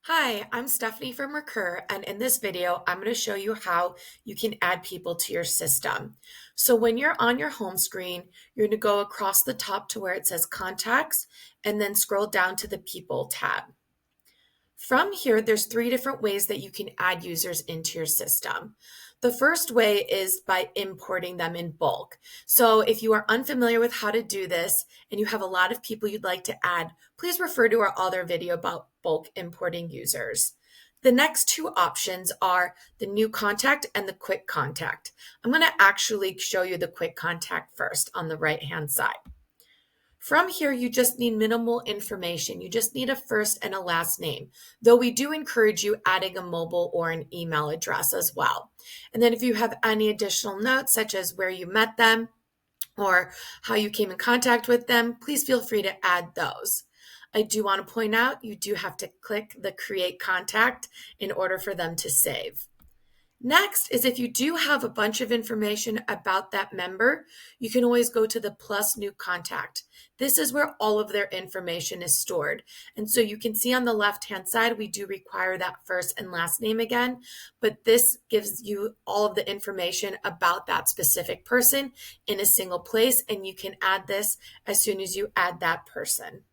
Hi, I'm Stephanie from Recur, and in this video, I'm going to show you how you can add people to your system. So when you're on your home screen, you're going to go across the top to where it says Contacts, and then scroll down to the People tab. From here, there's three different ways that you can add users into your system. The first way is by importing them in bulk. So if you are unfamiliar with how to do this and you have a lot of people you'd like to add, please refer to our other video about bulk importing users. The next two options are the new contact and the quick contact. I'm going to actually show you the quick contact first on the right-hand side. From here, you just need minimal information. You just need a first and a last name, though we do encourage you adding a mobile or an email address as well. And then if you have any additional notes, such as where you met them or how you came in contact with them, please feel free to add those. I do want to point out you do have to click the Create Contact in order for them to save. Next is if you do have a bunch of information about that member, you can always go to the plus new contact. This is where all of their information is stored. And so you can see on the left-hand side, we do require that first and last name again, but this gives you all of the information about that specific person in a single place, and you can add this as soon as you add that person.